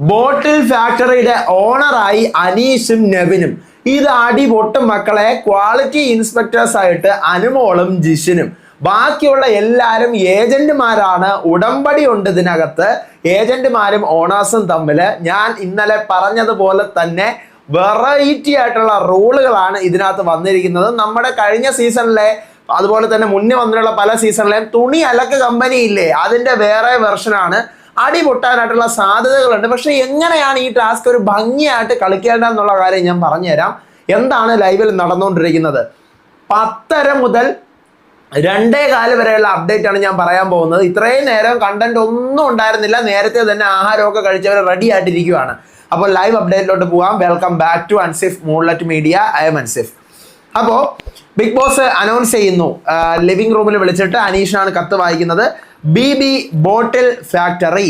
ബോട്ടിൽ ഫാക്ടറിയുടെ ഓണറായി അനീഷും നെവിനും. ഇത് അടിപൊട്ടും മക്കളെ. ക്വാളിറ്റി ഇൻസ്പെക്ടേഴ്സ് ആയിട്ട് അനുമോളും ജിഷിനും. ബാക്കിയുള്ള എല്ലാവരും ഏജന്റുമാരാണ്. ഉടമ്പടി ഉണ്ട് ഇതിനകത്ത്. ഏജന്റുമാരും ഓണേഴ്സും തമ്മിൽ ഞാൻ ഇന്നലെ പറഞ്ഞതുപോലെ തന്നെ വെറൈറ്റി ആയിട്ടുള്ള റൂളുകളാണ് ഇതിനകത്ത് വന്നിരിക്കുന്നത്. നമ്മുടെ കഴിഞ്ഞ സീസണിലെ അതുപോലെ തന്നെ മുന്നേ വന്നിട്ടുള്ള പല സീസണിലെയും തുണി അലക്ക് കമ്പനി ഇല്ലേ, അതിന്റെ വേറെ വെർഷനാണ്. അടിപൊട്ടാനായിട്ടുള്ള സാധ്യതകളുണ്ട്. പക്ഷെ എങ്ങനെയാണ് ഈ ടാസ്ക് ഒരു ഭംഗിയായിട്ട് കളിക്കേണ്ടതെന്നുള്ള കാര്യം ഞാൻ പറഞ്ഞുതരാം. എന്താണ് ലൈവിൽ നടന്നുകൊണ്ടിരിക്കുന്നത്. 10:30 മുതൽ 2:15 വരെയുള്ള അപ്ഡേറ്റ് ആണ് ഞാൻ പറയാൻ പോകുന്നത്. ഇത്രയും നേരം കണ്ടന്റ് ഒന്നും ഉണ്ടായിരുന്നില്ല. നേരത്തെ തന്നെ ആഹാരമൊക്കെ കഴിച്ചവർ റെഡി ആയിട്ടിരിക്കുകയാണ്. അപ്പോൾ ലൈവ് അപ്ഡേറ്റിലോട്ട് പോകാം. Welcome back to Ansif moonlight media. I am Ansif. അപ്പോൾ ബിഗ് ബോസ് അനൗൺസ് ചെയ്യുന്നു. ലിവിംഗ് റൂമിൽ വിളിച്ചിട്ട് അനീഷാണ് കത്ത് വായിക്കുന്നത്. BB bottle factory.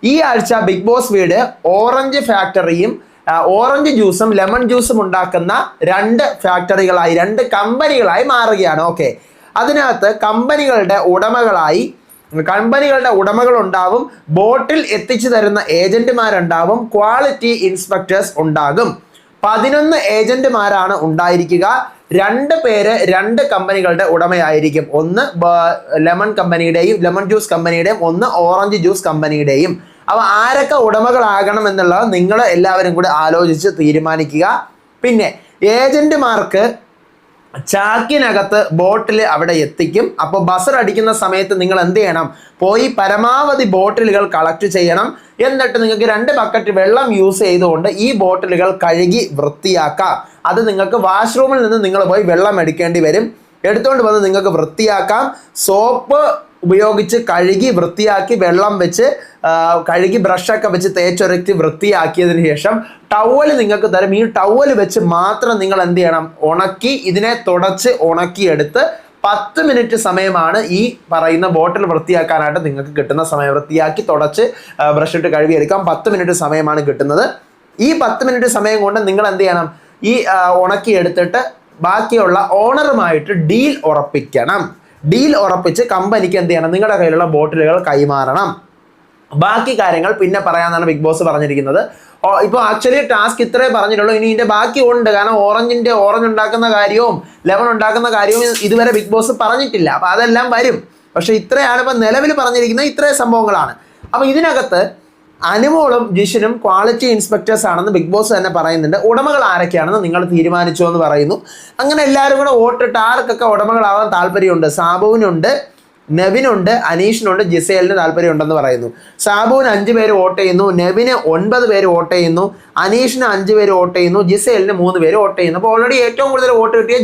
ഈ ആഴ്ച ബിഗ് ബോസ് വീട് ഓറഞ്ച് ഫാക്ടറിയും ഓറഞ്ച് ജ്യൂസും ലെമൺ ജ്യൂസും ഉണ്ടാക്കുന്ന 2 ഫാക്ടറികളായി 2 കമ്പനികളായി മാറുകയാണ്. ഓക്കെ, അതിനകത്ത് കമ്പനികളുടെ ഉടമകളുണ്ടാവും. ബോട്ടിൽ എത്തിച്ചു തരുന്ന ഏജന്റുമാരുണ്ടാവും. ക്വാളിറ്റി ഇൻസ്പെക്ടേഴ്സ് ഉണ്ടാകും. 11 ഏജന്റുമാരാണ് ഉണ്ടായിരിക്കുക. 2 പേര് 2 കമ്പനികളുടെ ഉടമയായിരിക്കും. ഒന്ന് ലെമൺ കമ്പനിയുടെയും ലെമൺ ജ്യൂസ് കമ്പനിയുടെയും, ഒന്ന് ഓറഞ്ച് ജ്യൂസ് കമ്പനിയുടെയും. അപ്പോൾ ആരൊക്കെ ഉടമകളാകണം എന്നുള്ളത് നിങ്ങൾ എല്ലാവരും കൂടി ആലോചിച്ച് തീരുമാനിക്കുക. പിന്നെ ഏജന്റുമാർക്ക് ചാക്കിനകത്ത് ബോട്ടിൽ അവിടെ എത്തിക്കും. അപ്പോൾ ബസർ അടിക്കുന്ന സമയത്ത് നിങ്ങൾ എന്ത് ചെയ്യണം? പോയി പരമാവധി ബോട്ടിലുകൾ കളക്ട് ചെയ്യണം. എന്നിട്ട് നിങ്ങൾക്ക് 2 ബക്കറ്റ് വെള്ളം യൂസ് ചെയ്തുകൊണ്ട് ഈ ബോട്ടിലുകൾ കഴുകി വൃത്തിയാക്കാം. അത് നിങ്ങൾക്ക് വാഷ്റൂമിൽ നിന്ന് നിങ്ങൾ പോയി വെള്ളം എടുക്കേണ്ടി വരും. എടുത്തുകൊണ്ട് വന്ന് നിങ്ങൾക്ക് വൃത്തിയാക്കാം. സോപ്പ് ഉപയോഗിച്ച് കഴുകി വൃത്തിയാക്കി വെള്ളം വെച്ച് കഴുകി ബ്രഷൊക്കെ വെച്ച് തേച്ചൊരക്കി വൃത്തിയാക്കിയതിന് ശേഷം ടവല് നിങ്ങൾക്ക് തരും. ഈ ടവല് വെച്ച് മാത്രം നിങ്ങൾ എന്ത് ചെയ്യണം? ഉണക്കി ഇതിനെ തുടച്ച് ഉണക്കിയെടുത്ത് 10 മിനിറ്റ് സമയമാണ് ഈ പറയുന്ന ബോട്ടിൽ വൃത്തിയാക്കാനായിട്ട് നിങ്ങൾക്ക് കിട്ടുന്ന സമയം. വൃത്തിയാക്കി തുടച്ച് ബ്രഷ് ഇട്ട് കഴുകിയെടുക്കാം. 10 മിനിറ്റ് സമയമാണ് കിട്ടുന്നത്. ഈ 10 മിനിറ്റ് സമയം കൊണ്ട് നിങ്ങൾ എന്ത് ചെയ്യണം? ഈ ഉണക്കിയെടുത്തിട്ട് ബാക്കിയുള്ള ഓണറുമായിട്ട് ഡീൽ ഉറപ്പിക്കണം. ഡീൽ ഉറപ്പിച്ച് കമ്പനിക്ക് എന്ത് ചെയ്യണം? നിങ്ങളുടെ കയ്യിലുള്ള ബോട്ടിലുകൾ കൈമാറണം. ബാക്കി കാര്യങ്ങൾ പിന്നെ പറയാനാണ് ബിഗ് ബോസ് പറഞ്ഞിരിക്കുന്നത്. ഇപ്പോൾ ആക്ച്വലി ടാസ്ക് ഇത്രേ പറഞ്ഞിട്ടുള്ളൂ. ഇനി ഇതിന്റെ ബാക്കി ഉണ്ട്. കാരണം ഓറഞ്ച് ഉണ്ടാക്കുന്ന കാര്യവും ലെമൺ ഉണ്ടാക്കുന്ന കാര്യവും ഇതുവരെ ബിഗ് ബോസ് പറഞ്ഞിട്ടില്ല. അപ്പൊ അതെല്ലാം വരും. പക്ഷെ ഇത്രയാണ് ഇപ്പൊ നിലവിൽ പറഞ്ഞിരിക്കുന്ന ഇത്രയും സംഭവങ്ങളാണ്. അപ്പൊ ഇതിനകത്ത് അനുമോളും ജിഷിനും ക്വാളിറ്റി ഇൻസ്പെക്ടേഴ്സ് ആണെന്ന് ബിഗ് ബോസ് തന്നെ പറയുന്നുണ്ട്. ഉടമകൾ ആരൊക്കെയാണെന്ന് നിങ്ങൾ തീരുമാനിച്ചോ എന്ന് പറയുന്നു. അങ്ങനെ എല്ലാവരും കൂടെ വോട്ടിട്ട് ആർക്കൊക്കെ ഉടമകളാവാൻ താല്പര്യമുണ്ട്? സാബുവിനുണ്ട്, നെവിനുണ്ട്, അനീഷിനുണ്ട്, ജിസേലിന് താല്പര്യമുണ്ടെന്ന് പറയുന്നു. സാബുവിന് 5 പേര് വോട്ട് ചെയ്യുന്നു, നെവിന് 9 പേര് വോട്ട് ചെയ്യുന്നു, അനീഷിന് 5 പേര് വോട്ട് ചെയ്യുന്നു, ജിസേലിന് 3 പേര് വോട്ട് ചെയ്യുന്നു. അപ്പോൾ ഓൾറെഡി ഏറ്റവും കൂടുതൽ വോട്ട് കിട്ടിയ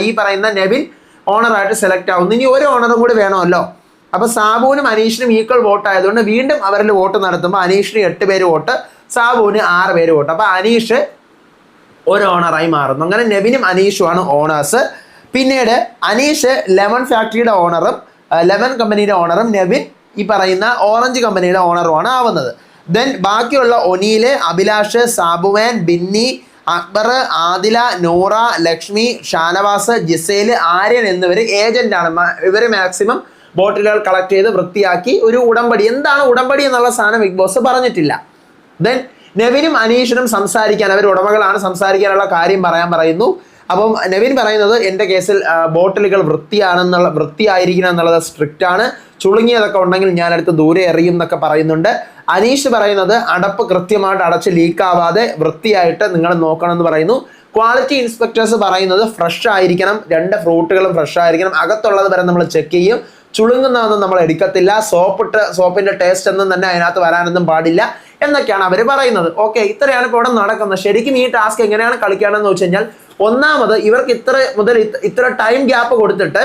ഈ പറയുന്ന നെവിൻ ഓണറായിട്ട് സെലക്ട് ആവുന്നു. ഇനി ഒരു ഓണറും കൂടി വേണമല്ലോ. അപ്പോൾ സാബുവിനും അനീഷിനും ഈക്വൽ വോട്ട് ആയതുകൊണ്ട് വീണ്ടും അവരിൽ വോട്ട് നടത്തുമ്പോൾ അനീഷിന് 8 പേര് വോട്ട്, സാബുവിന് 6 പേര് വോട്ട്. അപ്പോൾ അനീഷ് ഒരു ഓണറായി മാറുന്നു. അങ്ങനെ നെവിനും അനീഷുമാണ് ഓണേഴ്സ്. പിന്നീട് അനീഷ് ലെമൺ ഫാക്ടറിയുടെ ഓണറും ലെമൺ കമ്പനിയുടെ ഓണറും, നെവിൻ ഈ പറയുന്ന ഓറഞ്ച് കമ്പനിയുടെ ഓണറുമാണ് ആവുന്നത്. ദെൻ ബാക്കിയുള്ള ഒനീല്, അഭിലാഷ്, സാബുവാൻ, ബിന്നി, അക്ബർ, ആദില, നൂറ, ലക്ഷ്മി, ഷാനവാസ്, ജിസേല്, ആര്യൻ എന്നിവർ ഏജന്റാണ്. ഇവർ മാക്സിമം ബോട്ടിലുകൾ കളക്ട് ചെയ്ത് വൃത്തിയാക്കി ഒരു ഉടമ്പടി. എന്താണ് ഉടമ്പടി എന്നുള്ള സാധനം ബിഗ് ബോസ് പറഞ്ഞിട്ടില്ല. ദെൻ നെവിനും അനീഷിനും സംസാരിക്കാൻ, അവർ ഉടമകളാണ്, സംസാരിക്കാനുള്ള കാര്യം പറയുന്നു. അപ്പം നെവിൻ പറയുന്നത് എൻ്റെ കേസിൽ ബോട്ടിലുകൾ വൃത്തിയായിരിക്കണം എന്നുള്ളത് സ്ട്രിക്റ്റ് ആണ്. ചുളുങ്ങിയതൊക്കെ ഉണ്ടെങ്കിൽ ഞാനെടുത്ത് ദൂരെ എറിയും എന്നൊക്കെ പറയുന്നുണ്ട്. അനീഷ് പറയുന്നത് അടപ്പ് കൃത്യമായിട്ട് അടച്ച് ലീക്കാവാതെ വൃത്തിയായിട്ട് നിങ്ങൾ നോക്കണം എന്ന് പറയുന്നു. ക്വാളിറ്റി ഇൻസ്പെക്ടേഴ്സ് പറയുന്നത് ഫ്രഷ് ആയിരിക്കണം, 2 ഫ്രൂട്ടുകളും ഫ്രഷ് ആയിരിക്കണം, അകത്തുള്ളത് വരെ നമ്മൾ ചെക്ക് ചെയ്യും, ചുളുങ്ങുന്നതൊന്നും നമ്മൾ എടുക്കത്തില്ല, സോപ്പിന്റെ ടേസ്റ്റ് ഒന്നും തന്നെ അതിനകത്ത് വരാനൊന്നും പാടില്ല എന്നൊക്കെയാണ് അവർ പറയുന്നത്. ഓക്കെ, ഇത്രയാണ് ഇപ്പോൾ ഇവിടെ നടക്കുന്നത്. ശരിക്കും ഈ ടാസ്ക് എങ്ങനെയാണ് കളിക്കുകയാണെന്ന് വെച്ച് കഴിഞ്ഞാൽ, ഒന്നാമത് ഇവർക്ക് ഇത്ര ടൈം ഗ്യാപ്പ് കൊടുത്തിട്ട്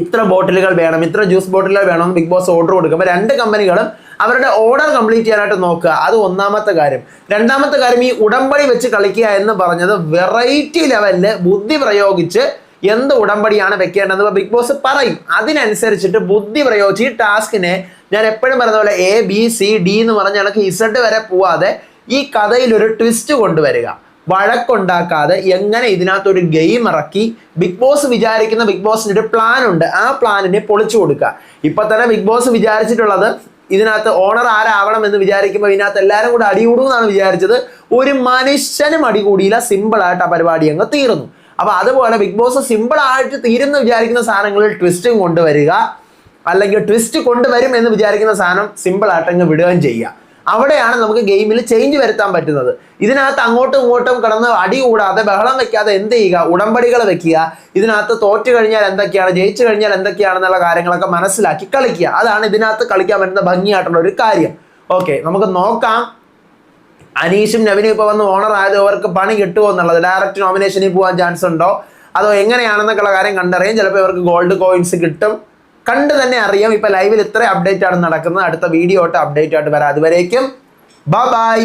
ഇത്ര ബോട്ടിലുകൾ വേണം, ഇത്ര ജ്യൂസ് ബോട്ടിലുകൾ വേണമെന്ന് ബിഗ് ബോസ് ഓർഡർ കൊടുക്കും. അപ്പോൾ 2 കമ്പനികളും അവരുടെ ഓർഡർ കംപ്ലീറ്റ് ചെയ്യാനായിട്ട് നോക്കുക. അത് ഒന്നാമത്തെ കാര്യം. രണ്ടാമത്തെ കാര്യം, ഈ ഉടമ്പടി വെച്ച് കളിക്കുക എന്ന് പറഞ്ഞത് വെറൈറ്റി ലെവലില് ബുദ്ധി പ്രയോഗിച്ച് എന്ത് ഉടമ്പടിയാണ് വെക്കേണ്ടത് ബിഗ് ബോസ് പറയും. അതിനനുസരിച്ചിട്ട് ബുദ്ധി പ്രയോഗിച്ച് ഈ ടാസ്കിനെ, ഞാൻ എപ്പോഴും പറഞ്ഞ പോലെ ABCD എന്ന് പറഞ്ഞ കണക്ക് Z വരെ പോവാതെ ഈ കഥയിൽ ഒരു ട്വിസ്റ്റ് കൊണ്ടുവരിക. വഴക്കുണ്ടാക്കാതെ എങ്ങനെ ഇതിനകത്തൊരു ഗെയിം ഇറക്കി ബിഗ് ബോസ് വിചാരിക്കുന്ന ബിഗ് ബോസിന് ഒരു പ്ലാൻ ഉണ്ട്, ആ പ്ലാനിനെ പൊളിച്ചു കൊടുക്കുക. ഇപ്പൊ തന്നെ ബിഗ് ബോസ് വിചാരിച്ചിട്ടുള്ളത് ഇതിനകത്ത് ഓണർ ആരാവണം എന്ന് വിചാരിക്കുമ്പോൾ ഇതിനകത്ത് എല്ലാവരും കൂടെ അടികൂടുമെന്നാണ് വിചാരിച്ചത്. ഒരു മനുഷ്യനും അടികൂടിയില്ല, സിമ്പിളായിട്ട് ആ പരിപാടി അങ്ങ് തീർന്നു. അപ്പൊ അതുപോലെ ബിഗ് ബോസ് സിമ്പിൾ ആയിട്ട് തീരുന്ന വിചാരിക്കുന്ന സാധനങ്ങളിൽ ട്വിസ്റ്റും കൊണ്ടുവരിക, അല്ലെങ്കിൽ ട്വിസ്റ്റ് കൊണ്ടുവരും എന്ന് വിചാരിക്കുന്ന സാധനം സിമ്പിൾ ആയിട്ട് അങ്ങ് വിടുകയും ചെയ്യുക. അവിടെയാണ് നമുക്ക് ഗെയിമിൽ ചേഞ്ച് വരുത്താൻ പറ്റുന്നത്. ഇതിനകത്ത് അങ്ങോട്ടും ഇങ്ങോട്ടും കിടന്ന് അടി കൂടാതെ ബഹളം വെക്കാതെ എന്ത് ചെയ്യുക, ഉടമ്പടികൾ വെക്കുക. ഇതിനകത്ത് തോറ്റു കഴിഞ്ഞാൽ എന്തൊക്കെയാണ്, ജയിച്ചു കഴിഞ്ഞാൽ എന്തൊക്കെയാണെന്നുള്ള കാര്യങ്ങളൊക്കെ മനസ്സിലാക്കി കളിക്കുക. അതാണ് ഇതിനകത്ത് കളിക്കാൻ പറ്റുന്ന ഭംഗിയായിട്ടുള്ള ഒരു കാര്യം. ഓക്കെ, നമുക്ക് നോക്കാം. അനീഷും നവിനും ഇപ്പോൾ വന്ന് ഓണർ ആയത് അവർക്ക് പണി കിട്ടുമോ എന്നുള്ളത്, ഡയറക്റ്റ് നോമിനേഷനിൽ പോകാൻ ചാൻസ് ഉണ്ടോ, അതോ എങ്ങനെയാണെന്നൊക്കെയുള്ള കാര്യം കണ്ടറിയാം. ചിലപ്പോൾ ഇവർക്ക് ഗോൾഡ് കോയിൻസ് കിട്ടും, കണ്ട് തന്നെ അറിയാം. ഇപ്പൊ ലൈവിൽ ഇത്ര അപ്ഡേറ്റ് ആണ് നടക്കുന്നത്. അടുത്ത വീഡിയോ ആയിട്ട് അപ്ഡേറ്റ് ആയിട്ട് വരാം. അതുവരേക്കും ബൈ ബൈ.